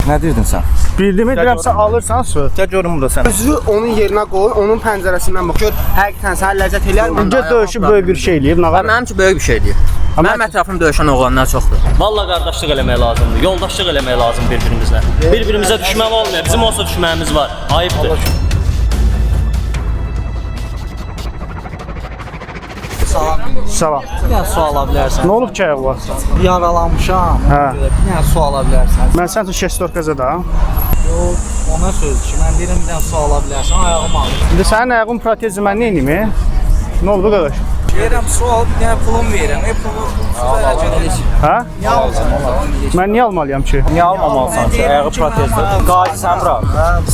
Nə deyirdin sən? Bildimi deyirəm, sən alırsan söz. Gəl görüm burada sən. Üzü onun yerinə qoy, onun pəncərəsindən bax. Gör, həqiqətən sən ləzzət eləyərmi? Öncə döyüşüb böyük bir şey eləyib, nə var? Mənim üçün böyük bir şeydir. Mənim ətrafımda döyüşən oğlanlar çoxdur. Valla qardaşlıq eləmək lazımdır, yoldaşlıq eləmək lazımdır bir-birimizlə. Bir-birimizə düşmən olmuyor, bizim olsa düşmənimiz var, ayıbdır. Salam. Bir su ala bilərsən. Nə olub ki ayaqla? Yaralanmışam. Hə. Bir su ala bilərsən. Mən sən üçün şestorkaza da. Yox, ona söz ki, mən deyirəm bir su ala bilərsən, ayağım ağrır. İndi sənin ayağın protezi mən nə edeyim? Nə oldu qardaş? Deyirəm su al, bir dənə pulum verirəm. Pulu verəcək. Hə? Niyə alırsan? Mən niyə almalıyam ki? Niyə almamalısan ki? Ayağı protezdir. Qazi sən bırak.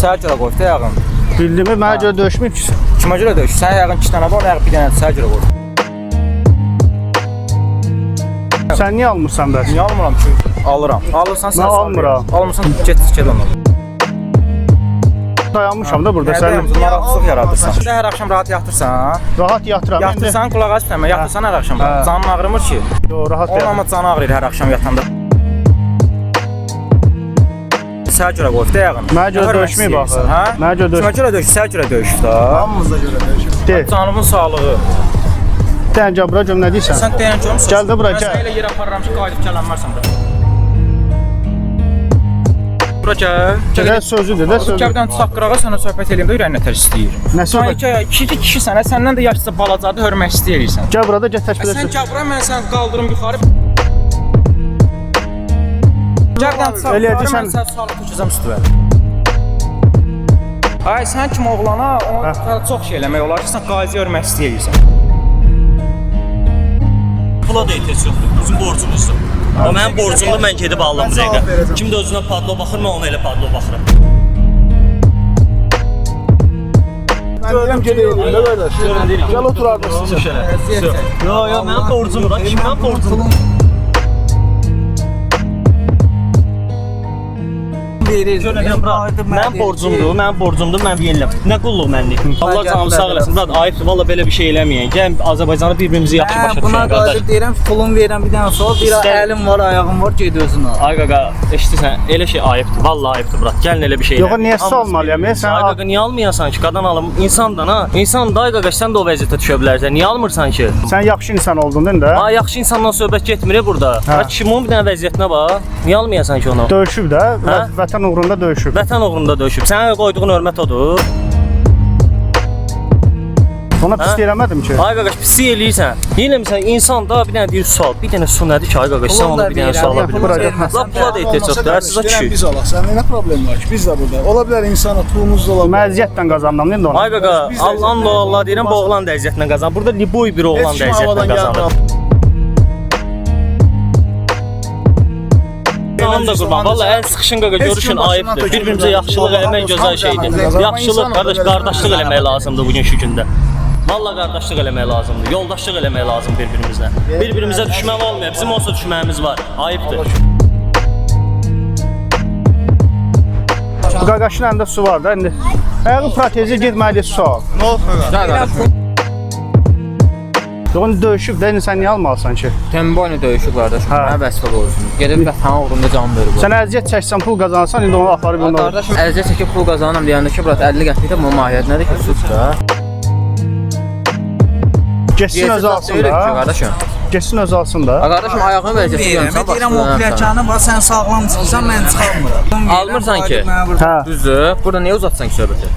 Səhər görə qoy da ayağın. Bildimi, mənə görə döyüşməyib ki. Kimə görə döyüş? Sən ayağın 2 dənə var, ayağı bir dənə səhər görə qoy. Sən niyə almırsan bəs? Niyə almıram ki? Alıram. Alırsan sən. Mən almıram. Almırsan get onu. Dayanmışam da burada Sən sən. narahatlıq yaradırsan. Şimdi hər axşam rahat yatırsan. Rahat yatıram. Yatırsan qulaq as demə, yatırsan hər axşam. Canın ağrımır ki. Yo, rahat Onun yatıram. amma canı ağrıyır hər axşam yatanda. Səhər görə qoy da ayağını. Mənə görə döyüşməyib axı. Hə? Mənə görə Kimə görə döyüş? Səhər görə döyüş da. Hamımıza görə döyüşür. De. Canımın sağlığı. Sən gəl bura gör nə deyirsən? Sən deyən görmüsən? Gəl də bura, Mən gəl. sənə elə yer aparıram ki, qalib gələnmərsən bura. Bura gəl. Gəl sözüdür də sözü. Gəbdən tutaq qırağa sənə söhbət eləyim də ürəyinə tər istəyir. Nə söhbət? İki kişi sənə, səndən də yaşlıca balacadır, hörmət istəyirsən. Gəl burada gəl təşkil Sən et. gəl bura, mən səni qaldırım yuxarı. Gəbdən tutaq Eləyəcəksən. qırağa, mən səni salıb tökəcəm üstüvə. Ay, sən kim oğlana, onu çox şey eləmək olar ki, sən qazi hörmət istəyirsən. Pula da ehtiyac yoxdur, bizim borcumuzdur. O mənim borcumdur, mən gedib alıram bu dəqiqə. Kim də özünə padlo baxır, mən ona elə padlo baxıram. Görürəm gedəyim də qardaş. Gəl otur arada. Yo, mənim borcumdur, kimdən borcumdur? Mənim borcumdur, mən deyirəm. Nə qulluq mənlik? Allah canımı sağ eləsin. Brat, ayıbdır, valla belə bir şey eləməyin. Gəl Azərbaycanı bir-birimizi yaxşı başa Buna düşək qardaş. qadir deyirəm, pulum verirəm, bir dənə su al, deyirəm, əlim var, ayağım var, ged özün al. Ay qaqa, eşitirsən, elə şey ayıbdır, valla ayıbdır brat. Gəlin elə bir şey. Yox, niyə salmalıyam? Sən Ay qaqa, niyə almayasan ki? Qadan alım, insandan ha. İnsan da ay qaqa, sən də o vəziyyətə düşə bilərsən. Niyə almırsan ki? sən yaxşı insan oldun değil mi də? Ha, yaxşı insandan söhbət getmir burada. Ha, kimin bir dənə vəziyyətinə bax. Niyə almayasan ki onu? Döyüşüb də, Hə? vətən uğrunda döyüşüb. Vətən uğrunda döyüşüb. Sənə qoyduğun hörmət odur. Ona pis eləmədim ki. Ay qaqaş, pislik eləyirsən. Deyirəmsən, insan da bir dənə deyir sual. Bir dənə su nədir ki, ay qaqaş, sən onu bir dənə su ala bilmirsən. La pula da ehtiyac yoxdur, sizə düşür. Biz alaq. Sənin nə problem var ki? Biz də burada. Ola bilər insana pulumuz da ola bilər. Məziyyətlə qazandım indi ona. Ay qaqa, Allah'ın Allah deyirəm, bu oğlan da əziyyətlə qazanır. Burada liboy bir oğlan da əziyyətlə qazanır. Tamam da qurban, valla əl sıxışın qaqa, görüşün ayıbdır. Bir-birimizə yaxşılıq eləmək gözəl şeydir. Yaxşılıq, qardaşlıq eləmək lazımdır bugünkü gündə. Valla qardaşlıq eləmək lazımdır, yoldaşlıq eləmək lazımdır bir-birimizlə. Bir-birimizə düşmən olmuyor, bizim olsa düşmənimiz var, ayıbdır. Bu qaqaşın əlində su var da indi. Ayağın protezi getməli su al. Nə olub qardaş? Onu döyüşüb də indi sən niyə almalısan ki? Temboyla döyüşüb qardaş. Mənə vəsfə qoyursun. Gedib vətən uğrunda can verib. Sən əziyyət çəksən, pul qazanırsan, indi onu aparıb onu. Qardaşım, əziyyət çəkib pul qazanıram deyəndə ki, brat 50 qəpikdə bu mahiyyət nədir ki, suç da. Geçsin özü alsın da. Qardaşım. Geçsin özü alsın da. Qardaşım ayağın vəziyyəti Deyirəm, deyirəm, o pləkanı var, sən sağlam çıxırsan, mən çıxarmıram. Almırsan ki? Hə. Düzdür. Burada niyə uzatsan ki söhbəti?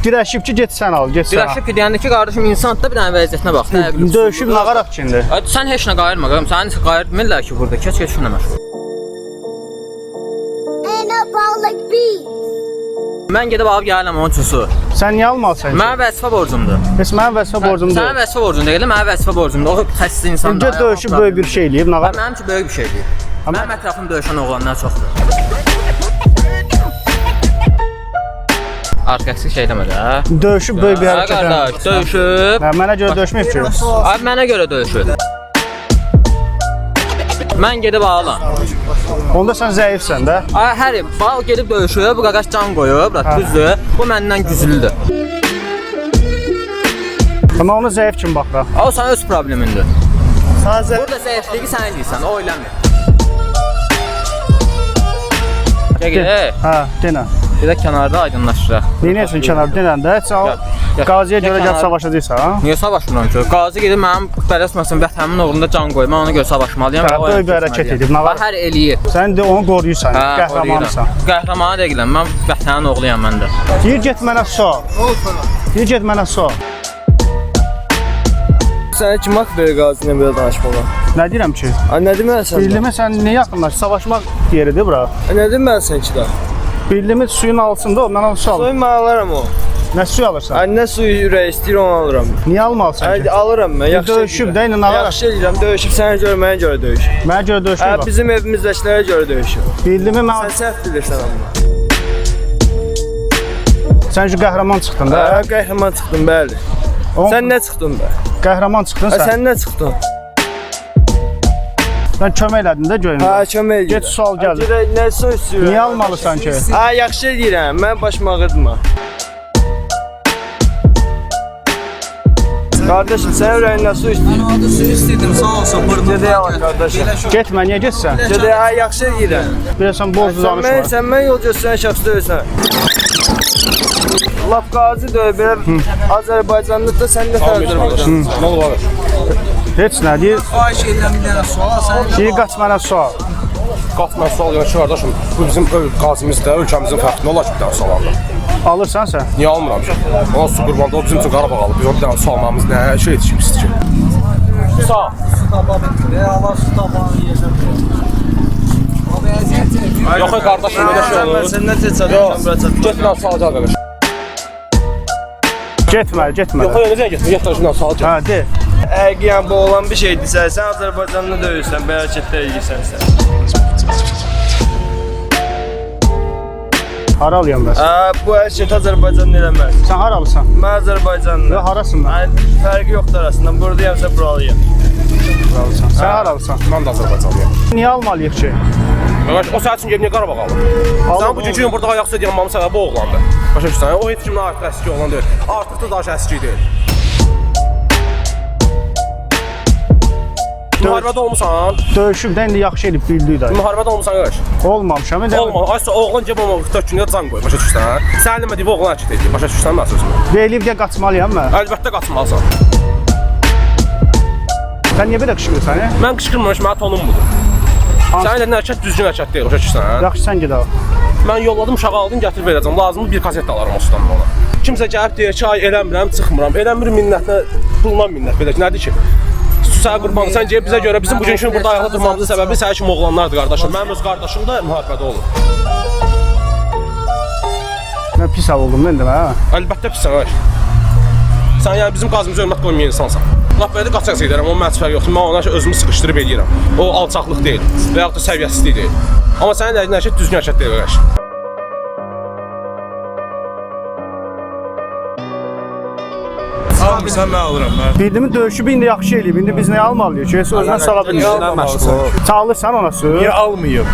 Dirəşib ki, get sən al, get sən al. Dirəşib ki, deyəndə ki, qardaşım insan da bir dənə vəziyyətinə bax. Döyüşüb nağaraq ki indi. Sən heç nə qayırma, qardaşım. Səni qayır bilmirlər ki, burada keç şuna məşğul. Mən gedib alıb gəlirəm onun üçün su. Sən niyə almalısan ki? Mənə vəzifə borcumdur. Bəs mənim vəzifə borcumdur. Sənə vəzifə borcum deyil, mənə vəzifə borcumdur. O xəstə insandır. Öncə döyüşüb böyük bir şey eləyib, nağar. Mənim üçün böyük bir şeydir. Mənim ətrafımda döyüşən oğlanlar çoxdur. Artıq əksik şey demə də. Döyüşüb böyük bir hərəkət. Qardaş, döyüşüb. Hə, mənə görə döyüşməyib ki. Abi mənə görə döyüşüb. Mən gedib alıram. Onda sən zəifsən də. Ay hər bax gedib döyüşüb, bu qaqaş can qoyub, düzdür. Bu məndən güclüdür. Amma ona zəif kimi baxıram. O sənin öz problemindir. Sən Burada zəifliyi sən eləyirsən, o eləmir. Dəqiq. Hə, denə. Bir də kənarda aydınlaşdıraq. Neyəsən kənar denəndə sən qaziyə görə gəlib savaşacaqsan, ha? Niyə savaşmıram ki? Qazi gedib mənim bələsməsin vətənimin uğrunda can qoyur. Mən ona görə savaşmalıyam. Hə, böyük bir hərəkət edib. Nə var? Hər eləyir. Sən də onu qoruyursan, qəhrəmansan. Qəhrəmanı deyiləm. Mən vətənin oğluyam mən də. Deyir get mənə sual. Deyir get mənə sual. Sənə kim haqq verir qazi ilə belə danışmağa? Nə deyirəm ki? Nə deməlisən? Bildimi sən niyə yaxınlaş? Savaşmaq yeridir bura. Nə deməlisən ki də? Bildimi suyun altında o, mən onu su alım. Suyun mən alaram o. Nə suyu alırsan? Nə suyu ürək istəyir onu alıram. Niyə almalısan ki? Alıram mən, yaxşı. Döyüşüb də indi nə var? Yaxşı eləyirəm, döyüşüb sənə görə, mənə görə döyüşüb. Mənə görə döyüşmür bax. Bizim evimizdəkilərə görə döyüşüb. Bildimi mən... Sən səhv bilirsən amma. Sən şu qəhrəman çıxdın da. Qəhrəman çıxdın, bəli. Sən nə çıxdın bə? Qəhrəman çıxdın sən. Sən nə çıxdın? Sən kömək elədin də göyündə. Kömək edirəm. Get sual gəl. Nə su istəyirəm? Niyə almalısan ki? Yaxşı eləyirəm, mən başımı ağrıtma. Qardaşım, sən ürəyindən su istəyirəm. Adı su istedim, sağ olsun. Gedə yalan qardaşım. Getmə, niyə getsən? Gedə, yaxşı eləyirəm. Bilirsən, borclu danışma. Sən mən yol göstərən şəxs deyilsən. Laf qazi döy, belə Azərbaycanlıqda sən də Azərbaycan. Nə olur? Heç nə deyir. Xahiş edirəm bir dənə sual. Sən Deyir, qaç mənə sual. Qatma sual yox ki, qardaşım. Bu bizim qazimizdə, ölkəmizin fəxrinə olar ki, bir dənə sual alır. Alırsan sən? Niyə almıram ki? Ona su qurbanında, o bizim üçün Qarabağ alır. Biz o bir dənə su almamız nə şey yetişmişdir ki? Sağ. su tapa bilmir. Allah su tapanı yeyəcəm. Abi əziyyət çəkir. Yox qardaşım, elə şey olur. Sən nə teçədən bura Get bir dənə sual gəl qardaş. Getmə, getmə. Yox, necə getmə? Get qardaş bir dənə sual gəl. Hə, de. Əgər bu olan bir şeydirsə, sən Azərbaycanlı döyürsən, belə hərəkətlər edirsən. Hara alıyorum bəs? Bu hərəkət Azərbaycanlı eləməz. Sən haralısan? Mən Azərbaycanlı. Və harasın mən? Fərqi yoxdur arasında. Buradayamsa buralıyam. Haralısan. Sən haralısan? Mən də Azərbaycanlıyam. Niyə almalıyıq ki? Qardaş, o sənin üçün gəlib niyə Qarabağ alır? Sən bu gün burada ayaq üstə dayanmamın səbəbi o oğlandır. Başa düşürsən? O heç kimin artıq əski oğlan deyil. Artıq da daş əski deyil. Müharibədə olmusan? Döyüşüb də indi yaxşı elib bildik də. Müharibədə olmusan qardaş? Olmamışam. Olma. Aysa oğlan cəb olmaq 4 gündə can qoy. Başa düşürsən? Sən demədiyi oğlan hərəkət edir. Başa düşürsən mən sözümü? Deyilib deyə qaçmalıyam mən. Əlbəttə qaçmalısan. Sən niyə belə qışqırırsan? Mən qışqırmamış, mənim tonum budur. Sənin elin hərəkət düzgün hərəkət deyil. Başa düşürsən? Yaxşı sən get al. Mən yolladım, uşağı aldım, gətirib verəcəm. Lazımdır bir kaset alaram o sudan ona. Kimsə gəlib deyir ki, ay eləmirəm, çıxmıram. Eləmir minnətinə, pulundan minnət. Belə ki, nədir ki? Sənə qurban, sən gəlib bizə görə bizim bu gün burada ayaqda durmamızın səbəbi sənin kimi oğlanlardır qardaşım. Mənim öz qardaşım da müharibədə olur. Mən pis hal oldum mən də hə. Əlbəttə pis sən. Sən yəni bizim qazımıza hörmət qoymayan insansan. Lap belə də qaçaq edərəm, onun mənə fərqi yoxdur. Mən ona özümü sıxışdırıb eləyirəm. O alçaqlıq deyil və yaxud da səviyyəsizlik deyil. Amma sənin əlin hərəkət düzgün hərəkət deyil qardaş. Almırsan mən alıram mən. Bildimin döyüşüb indi yaxşı eləyib. İndi biz nə almalıyıq ki? Sözdən sala bilmirsən. Çalırsan ona su. Niyə almayım?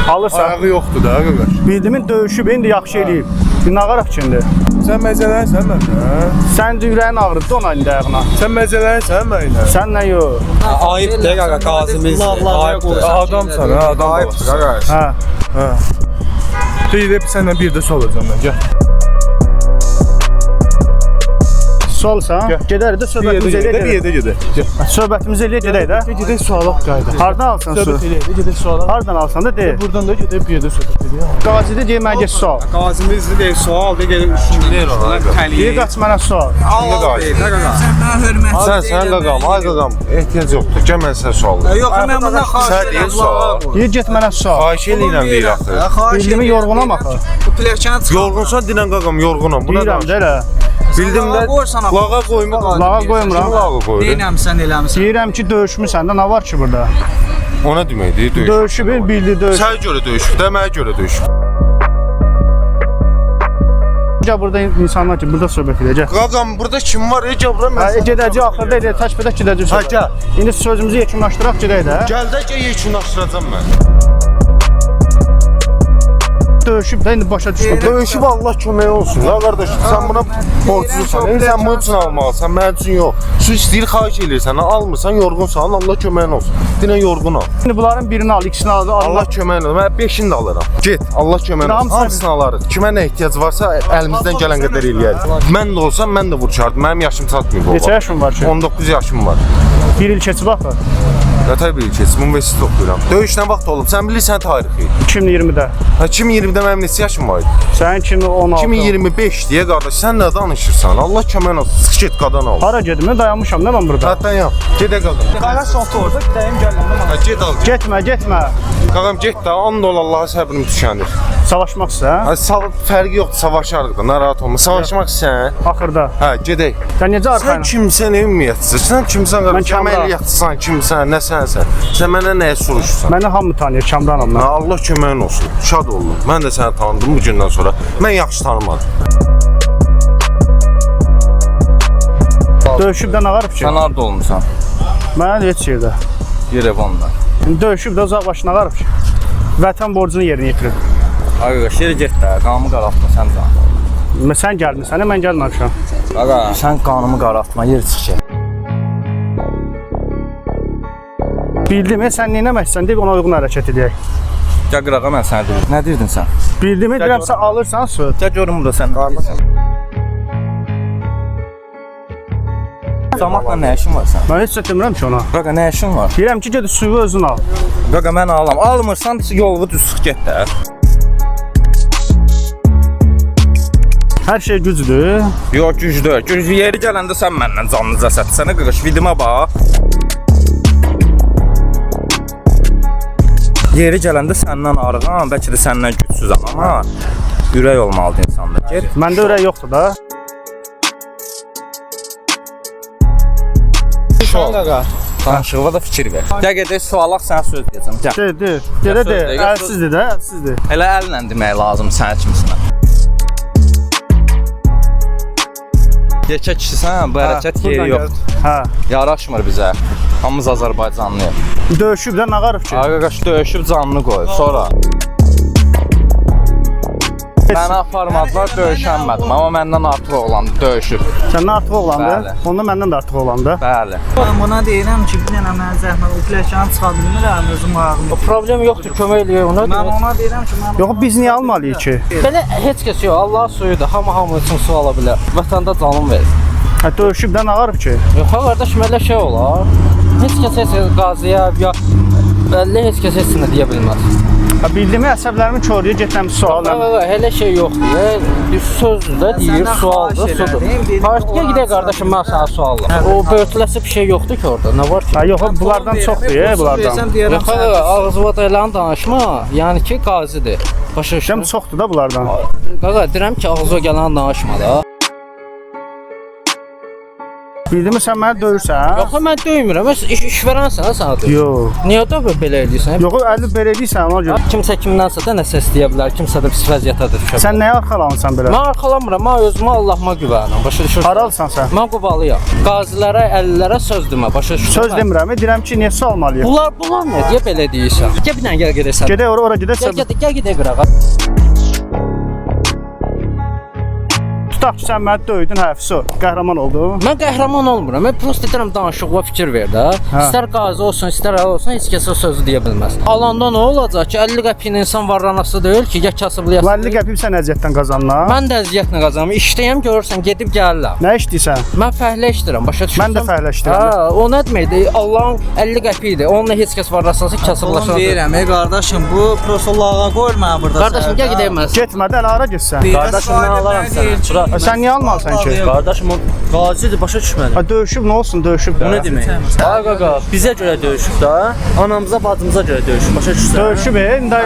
Alırsan. Ayağı yoxdur da qardaş. Bildimin döyüşüb indi yaxşı eləyib. Bir nağaraq şimdi. Sən məzələnsən məndən. Sən də ürəyin ağrıdı ona indi ayağına. Sən məzələnsən mənlə. Sən nə yox? Ayıb də qaqa qazimiz. Ayıbdır. Adamsan ha, adam Ayıbdır qardaş. Hə. Deyilib sənlə bir də soracağam mən. Gəl. Solsan. Gedərik də söhbətimizi Bir eləyək. yerdə gedək. Söhbətimizi eləyək gedək də. Gedək sualaq qayda. Hardan alsan su? Söhbət eləyək, gedək sualaq. Hardan alsan da de. Buradan da gedək bir yerdə söhbət eləyək. Qazidə deyir mənə get sual. Qazimizdir deyir, sual deyir, gəlib üçüncülər ona. Deyir qaç mənə sual. Sən mənə hörmət Sən qaqam, ay qaqam, ehtiyac yoxdur. Gəl mən sənə sual verim. Yox, mən bundan xahiş Sən deyir sual. Deyir get mənə sual. Xahiş eləyirəm deyir axı. Bildimi yorğunam axı. Bu pilləkəni çıx. Yorğunsan dinən qaqam, yorğunam. Buna Deyirəm da də elə. bildim də lağa qoyma. Lağa qoymuram. Kim lağa qoyur? Neynəmsən, eləmsən? Deyirəm ki döyüşmüsən də nə var ki burada? Ona deməkdir, döyüş. Döyüşüb bildi döyüş. Sənə görə döyüşüb də, mənə görə döyüşüb. Gəl burada insanlar ki burada söhbət edəcək. Qaqam, burada kim var? Gəl bura mən. Gedəcək axırda edək, təşbədək gedəcək. Ha, gəl. İndi sözümüzü yekunlaşdıraq gedək də. Gəl də yekunlaşdıracam mən. Döyüşüb də indi başa düşdüm. Döyüşüb Allah kömək olsun. Ya qardaş, sən buna borclusan. Sən bunun üçün almalısan, mənim üçün yox. Su istəyir, xahiş edirsən, almırsan, yorğunsan, Allah köməyin olsun. Dinə yorğun ol. İndi bunların birini al, ikisini al. Allah köməyin olsun. Mən 5-ini də alıram. Get, Allah köməyin olsun. Hamısını alarıq. Kimə nə ehtiyac varsa əlimizdən gələn qədər eləyərik. Mən də olsam, mən də vurçardım. Mənim yaşım çatmıyor bu. Neçə yaşın var ki? 19 yaşım var. Bir il keçib axı. Nətər bir il keçib, universitet oxuyuram. Döyüş nə vaxt olub? Sən bilirsən tarixi. 2020-də. 2020-də mənim neçə yaşım var idi? Sənin 2016. 2025 deyə qardaş, sən nə danışırsan? Allah köməyin olsun. Sıx get qadan ol. Hara gedim? Dayanmışam nə mən burada? Hətta yap. Gedə qadan. Qardaş otur orada, gidəyim gəlməm. Get al. Getmə, getmə. Qaqam get də, and ol Allaha səbrim tükənir. Savaşmaq istəyirsən? Fərqi yoxdur, savaşarıq da, narahat olma. Savaşmaq istəyirsən? Axırda. Hə, gedək. Sən necə Sən arxayın? kimsən, ümumiyyətçisən? Sən kimsən qardaş? Mən Kamran. Əməliyyatçısan, kimsən, nəsənsən? Sən məndən nəyə soruşursan? Məni hamı tanıyır, Kamranam mən. Allah köməyin olsun. Şad olun. Mən də səni tanıdım bu gündən sonra. Mən yaxşı tanımadım. Döyüşüb də nə qarıb ki? Sən harda olmusan? Mənə heç yerdə. Yerevanda. Döyüşüb də uzaq başına qarıb ki? Vətən borcunu yerinə yetirib. Qardaş, yerə get də, qanımı qaraltma, sən də. Sən gəlmirsən, mən gəlməmişəm. Qaqa, sən qanımı qaraltma, yer çıx ki. Bildim, sən neynəməksən deyib ona uyğun hərəkət edək. Gəl qırağa, mən sənə deyim. Nə deyirdin sən? Bildim, deyirəm sən alırsan söz. Gəl görüm burada sən. Zamatla nə işin var sən? Mən heç demirəm ki ona. Qaqa, nə işin var? Deyirəm ki, ged suyu özün al. Qaqa, mən alam. Almırsan, yolu düz sıx get də. Hər şey gücdür. Yox, gücdür. Güclü yeri gələndə sən məndən canlı cəsəd. Sənə qırış, vidimə bax. Yeri gələndə səndən arıqam, bəlkə də səndən gücsüzəm, amma ürək olmalıdır insanda. Get. Məndə ürək yoxdur da. Danışıqla da fikir ver. Gəl gedək sualaq sənə söz deyəcəm. Gəl. De. Gedə de. Əlsizdir də, əlsizdir. Elə əllə demək lazım sənə kimisinə. Yekə kişisən, bu hərəkət yeri yoxdur. Hə. Yaraşmır bizə. Hamımız Azərbaycanlıyıq. Döyüşüb də nə qarıb ki? Qardaş döyüşüb canını qoyub. Sonra məni aparmadılar, döyüşənmədim. Amma məndən artıq oğlandı, döyüşüb. Səndən artıq oğlandı? Bəli. Ondan məndən də artıq oğlandı. Bəli. Mən buna deyirəm ki, bir dənə mənə zəhmət o pləkanı çıxa bilmirəm özüm ayağımda. Problem yoxdur, kömək eləyir ona. Mən ona deyirəm ki, mən Yox, biz niyə almalıyıq ki? Belə heç kəs yox, Allah suyudur. Hamı üçün su ala bilər. Vətəndə canım verir. Hə, döyüşüb də nə qarıb ki? Yox, qardaş, belə şey olar. Heç kəs qaziyə ya bəlli heç kəs heç nə deyə bilməz. Hə, bildiyimi əsəblərimi körüyə getməmiş sual. Elə şey yoxdur. Sözdür də deyir, sualdır, sudur. Partiya gedək qardaşım, mən sənə suallam. O böyütüləsi bir şey yoxdur ki orada. Nə var ki? Hə, yox, bunlardan çoxdur, bunlardan. Yox, ağzıva da elən danışma. Yəni ki, qazidir. Başa düşdün? Çoxdur da bunlardan. Qaqa, deyirəm ki, ağzıva gələn danışma da. Bildiyimi sən məni döyürsən? Yox, mən döymürəm. İş verənsən sənə döyür. Yox. Niyə də belə edirsən? Yox, əli belə edirsən ona görə. Kimsə kimdənsə də nəsə istəyə bilər, kimsə də pis vəziyyətə düşə bilər. Sən nəyə arxalanırsan belə? Mən arxalanmıram, mən özümə Allahıma güvənirəm. Başa düşürsən? Haralısan sən? Mən Qubalıyam. Qazilərə, əllilərə söz demə, başa düşürsən? Söz demirəm, deyirəm ki, niyə su almalıyıq? Bunlar nə deyə belə deyirsən? Gəl bir dənə gəl gedəsən. Gedək ora gedəsən. Gəl gedək qırağa. Tutaq ki, sən məni döydün, həfisi qəhrəman oldun. Mən qəhrəman olmuram. Mən prosta deyirəm danışıqla fikir ver də. İstər qazi olsun, istər əl olsun, heç kəs o sözü deyə bilməz. Alanda nə olacaq ki, 50 qəpiyin insan varlanası deyil ki, ya kasıblayasın. 50 qəpik sən əziyyətdən qazanlar. Mən də əziyyətlə qazanıram. İşləyəm, görürsən, gedib gəlirəm. Nə işləyirsən? Mən fəhlə işləyirəm, başa düşürsən? Mən də fəhlə işləyirəm. Hə, o nə deməkdir? Allahın 50 qəpiyidir. Onunla heç kəs varlanası kasıblaşmaz. deyirəm, qardaşım, bu prosta lağa qoyur mənə burada. Qardaşım, gəl gedək mən. Getmədən ara getsən. Qardaşım, mən alaram sənə. Sən niyə almalısan ki? Qardaşım, o qazidir, başa düşmədim. Ha, döyüşüb nə olsun, döyüşüb də. Bu nə demək? Ay qaqa, bizə görə döyüşüb da, anamıza, bacımıza görə döyüşüb, başa düşürsən? Döyüşüb, indi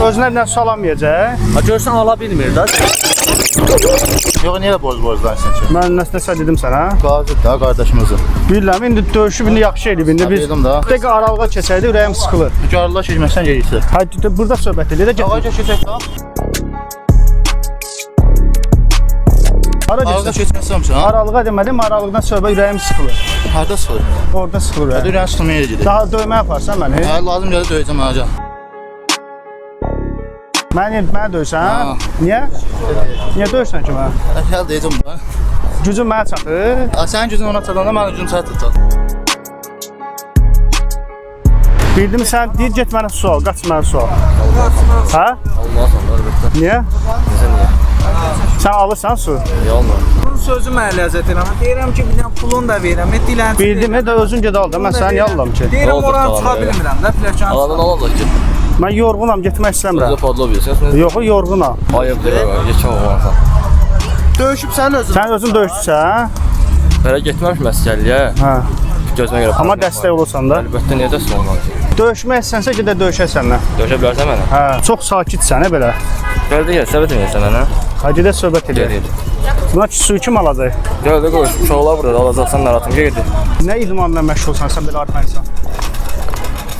özünə nə su alamayacaq. Ha, görsən ala bilmir da. Yox, niyə borclanırsan ki? Mən nəsə dedim sənə. Qazidir da qardaşımızı. Bilirəm, indi döyüşüb, indi yaxşı eləyib. İndi biz Bildim da. dəqiq aralığa keçəydik, ürəyim sıxılır. Qardaş keçməsən geyirsən. Hə, burada söhbət edir, get. Ağaca keçək də. Ara Ağaca getsən. keçməsən. Aralığa demədim, aralıqdan söhbət ürəyim sıxılır. Harda sıxılır? Orada sıxılır. Hadi ürəyin sıxılmaya gedir. Daha döymə yaparsan məni. Hə, lazım gəlir döyəcəm ağaca. Mənə döyürsən? Niyə? Niyə döyürsən ki mənə? Gəl deyəcəm buna. Gücün mənə çatır. Sənin gücün ona çatanda mənim gücüm çatır. Bildim sən deyir get mənə sual, qaç mənə sual. Hə? Olmazsan, əlbəttə. Niyə? Necə niyə? Sən alırsan su. Olmaz. Bunun sözü mənə ləzzət eləmir. Deyirəm ki, bir dənə pulunu da verirəm. Dilənçi. Bildim, də özün get al da. Mən səni niyə alıram ki? Deyirəm oranı çıxa bilmirəm də, pləkan. Aladan olacaq ki. Mən yorğunam, getmək istəmirəm. Özə podlo bilirsən. Yox, yorğunam. Ayıbdır, yekə oğlansan. Döyüşübsən özün. Sən özün döyüşdüsən? Belə getməmiş məskəlliyə. Hə. Gözümə görə. Amma dəstək olursan da. Əlbəttə, niyə dəstək olmalı ki? Döyüşmək istənsə gedə döyüşəsən də. Döyüşə bilərsən mənə? Hə, çox sakitsən belə. Gəl də gəl, səbət edirsən mənə. Ha, gedə söhbət edək. Buna ki, suyu kim alacaq? Gəl də qoy, uşaqlar burada alacaqsan narahatım, gedir. Nə idmanla məşğulsan sən belə arxayınsan?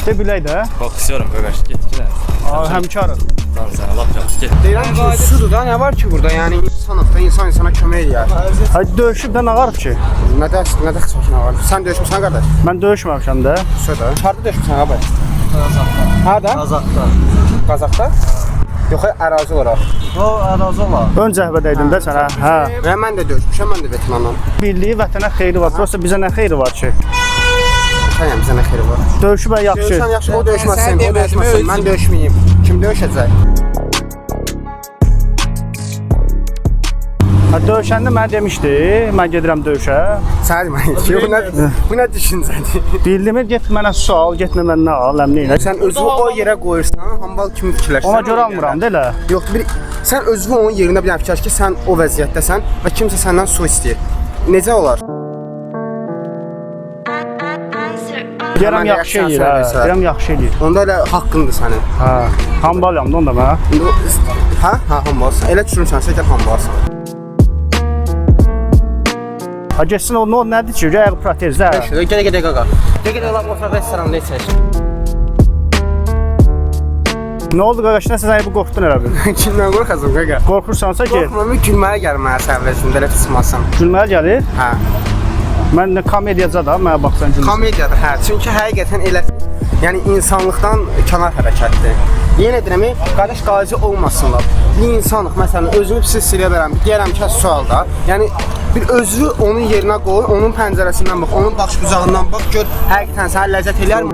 De bilək də. Bax, istiyorum, qaqaş, get, get. Həmkarıq. Tamam, sənə laf yaxşı, get. Deyirəm ki, sudur da, nə var ki burada? Yəni insanıq da, insan insana kömək eləyər. Hadi döyüşüb də nə var ki? Nə çəkin var? Sən döyüşmüsən qardaş? Mən döyüşməmişəm də. Södə. Harda döyüşmüsən abi? Harda? Qazaqda. Qazaqda? Yox, ərazi olaraq. O, ərazi olar. Ön cəhbədəydin də sən, hə. Və mən də döyüşmüşəm, mən də Vyetnamdan. Birliyi vətənə xeyri var. Prosta bizə nə xeyri var ki? Sənəm, bizə nə xeyri var? Döyüşübə yaxşı. Döyüşən yaxşı, o döyüşməsin, o döyüşməsin, mən döyüşməyim. Kim döyüşəcək? Ha, döyüşəndə mənə demişdi, mən gedirəm döyüşə. Sənə demək ki, bu nə düşüncədir? Bildimi, get mənə su al, getmə məndən al, əmni ilə. Sən özünü o yerə qoyursan, hambal kimi fikirləşsən. Ona görə almıram, də elə. Yox, sən özünü onun yerində bir dənə fikirləş ki, sən o vəziyyətdəsən və kimsə səndən su istəyir. Necə olar? Deyirəm yaxşı eləyir, hə. Deyirəm yaxşı eləyir. Onda elə haqqındır sənin. Hə, hambalyam da onda mənə. Hə, hambalsan. Elə düşünürsənsə gəl hambalsan. Ha, geçsin o nədir ki? Rəq protezdə. Gələ qaqa. Gələ lan o restoranında içək. Nə oldu qaqaş? Nəsə sən bu qorxdun elə bil. Kimdən qorxasın qaqa? Qorxursansa gel. Qorxmam, gülməyə gəlir mənə səvəzində, elə tutmasam. Gülməyə gəlir. Hə. Mən də komediyaca da, mənə baxsan gülürsən. Komediyadır, hə. Çünki həqiqətən elə, yəni insanlıqdan kənar hərəkətdir. Yenə deyirəm, qardaş qazi olmasınlar. Bir insanıq, məsələn, özümü pis hiss edə bilərəm. Deyərəm ki, sualda, yəni bir özünü onun yerinə qoy, onun pəncərəsindən bax, onun baxış bucağından bax, gör həqiqətən sənə ləzzət eləyərmi?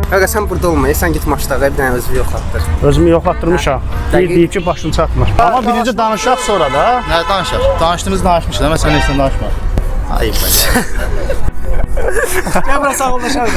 Qaqa, sən burada olmayı, sən git maçdağa bir dənə özünü yoxlatdır. Özümü yoxlatdırmışam. Deyir ki, başını çatmır. Amma birinci danışaq sonra da. Nə danışaq? Danışdığımız danışmışıq, amma sən heç nə danışma. Ayıb bəs. Gəl bura sağollaşaq.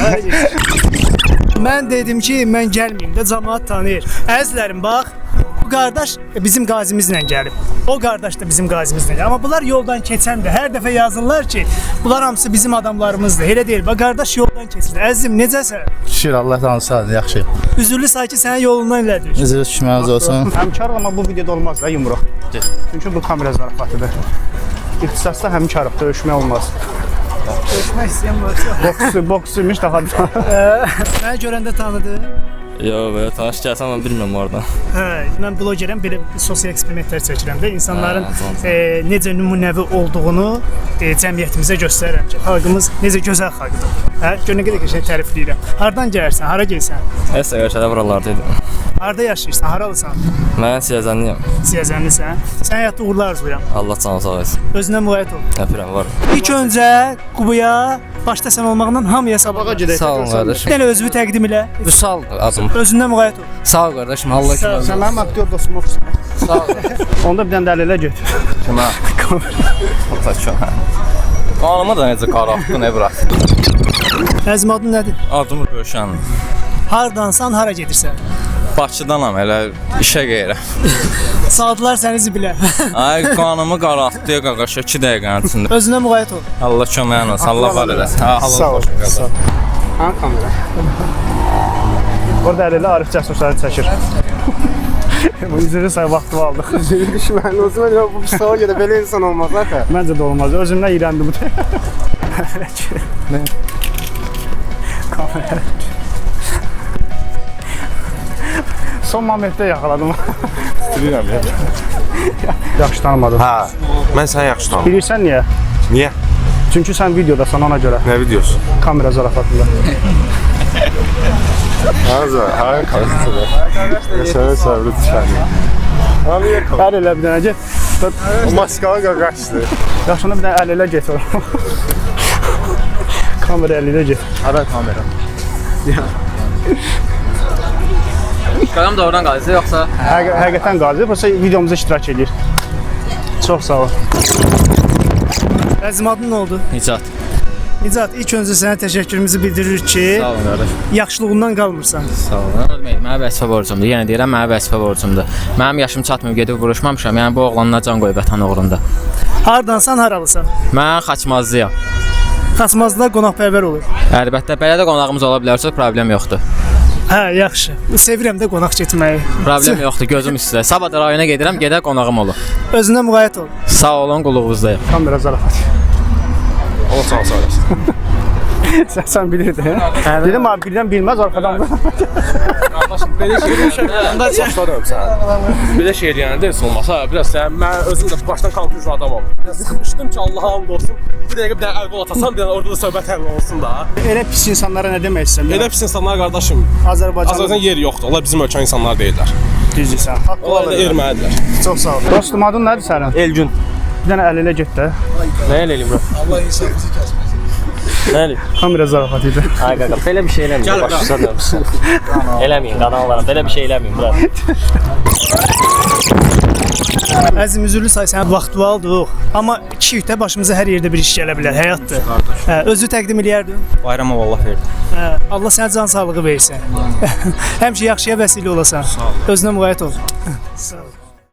Mən dedim ki, mən gəlməyim də cəmaət tanıyır. Əzizlərim, bax, bu qardaş bizim qazimizlə gəlib. O qardaş da bizim qazimizlə gəlib. Amma bunlar yoldan keçəndə hər dəfə yazırlar ki, bunlar hamısı bizim adamlarımızdır. Elə deyil. Bax, qardaş yoldan keçir. Əzizim, necəsən? Şükür, Allah tanrısadır, yaxşı. Üzürlü say ki, sənin yolundan elədir. Necə düşməniz olsun. Həmkarıq, amma bu videoda olmaz da yumruq. Çünki bu kamera zarafatıdır. İxtisasda həmkarıq, döyüşmək olmaz. Döyüşmək istəyən varsa. Boksuymuş daha. Mənə görəndə tanıdı. Yox, belə tanış gəlsəm, mən bilmirəm oradan. Hə, mən blogerim, belə sosial eksperimentlər çəkirəm də insanların necə nümunəvi olduğunu cəmiyyətimizə göstərirəm ki, xalqımız necə gözəl xalqdır. Hə, görünə qədər ki, tərifləyirəm. Hardan gəlirsən, hara gəlsən? Həsə yaşada buralardaydım. Harda yaşayırsan, haralısan? Mən siyazənliyəm. Siyazənlisən. Sən həyatda uğurlar arzulayıram. Allah canı sağ olsun. Özünə müğayət ol. Öpürəm, var. İlk öncə Qubuya başda sən olmaqla hamıya sabaha gedək. Sağ olun qardaşım. Elə özünü təqdim elə. Vüsal adım. Özündən müğayət ol. Sağ ol qardaşım, Allah kimi. Sən mənim aktyor dostum olsun. Sağ ol. Onda bir dənə dəlillə get. Kimə? Qanıma da necə qaraqdı, nə bırak. Əzim adın nədir? Adım Rövşən. Hardansan, hara gedirsən? Bakıdanam, elə işə qeyrəm. Saatlar səni zibilə. Ay, qanımı qaraltdı qaqaş 2 dəqiqənin içində. Özünə müğayət ol. Allah köməyin olsun, Allah var eləsin. Sağ ol. Hanı kamera? Orada əlilə Arif Cəsurları çəkir. Bu üzrü say vaxtı aldıq. Üzülü düşməli olsun, bu sağa görə belə insan olmaz zaten. Məncə də olmaz. Özümdən iyrəndi bu. Nə? Kamera. Son momentdə yaxaladım. İstəyirəm ya. Yaxşı tanımadım. Hə, mən səni yaxşı tanıdım. Bilirsən niyə? Niyə? Çünki sən videodasan ona görə. Nə videosu? Kamera zarafatında. Hazır, hayır karıştırır. Yaşarı səbri düşəni. Abi yakala. Əl elə bir dənə get. O maskalı qaqaşdı. Yaxşına bir dənə əl elə get ora. Kamera əl elə get. Hara kamera? Qalam da oradan qalsa yoxsa? Həqiqətən qazi, prosta videomuzda iştirak edir. Çox sağ ol. Əzim adın nə oldu? Nicat. Nicat, ilk öncə sənə təşəkkürümüzü bildiririk ki, Sağ olun qardaş. yaxşılığından qalmırsan. Sağ olun. Mənim vəzifə borcumdur. Yenə deyirəm, mənim vəzifə borcumdur. Mənim yaşım çatmır, gedib vuruşmamışam. Yəni bu oğlanla can qoyub vətən uğrunda. Hardansan, haralısan? Mən Xaçmazlıyam. Xaçmazlılar qonaqpərvər olur. Əlbəttə, belə də qonağımız ola bilərsə problem yoxdur. Hə, yaxşı. Sevirəm də qonaq getməyi. Problem yoxdur, gözüm üstə. Sabah da rayona gedirəm, gedə qonağım olur. Özünə müğayət ol. Sağ olun, qulluğunuzdayım. Kamera zarafat. Allah sağ olsun. Sən bilirdin. Dedim abi birdən bilməz arxadan da. Qardaşım, belə şey başladım sən. Belə şey yəni deyilsin olmasa, biraz sən mən özüm də başdan konfuz adamam. Sıxmışdım ki, Allah'a hamd olsun. Bir dəqiqə bir dənə əl-qol atasan, bir dənə orada da söhbət həll olsun da. Elə pis insanlara nə demək istəyirsən? Elə pis insanlar qardaşım. Azərbaycan yeri yoxdur. Onlar bizim ölkə insanlar deyillər. Düzdürsən. Onlar da erməlidirlər. Çox sağ ol. Dostum adın nədir sənin? Elgün. Bir dənə əl elə get də. Nə eləyim bura? Allah insanımızı kəsməsin. Nə eləyim? Kamera zarafat idi. Ay qaqa, belə bir şey eləməyin. Başa dönmüsün. Eləməyin, qadınlar, belə bir şey eləməyin, bura. Əzim üzürlü say sən vaxtvaldır. Amma 2 yütə başımıza hər yerdə bir iş gələ bilər, həyatdır. Hə, özü təqdim eləyərdin. Bayramov Allah verdi. Hə, Allah sənə can sağlığı versin. Həmişə yaxşıya vəsilə olasan. Özünə müğayət ol. Sağ ol.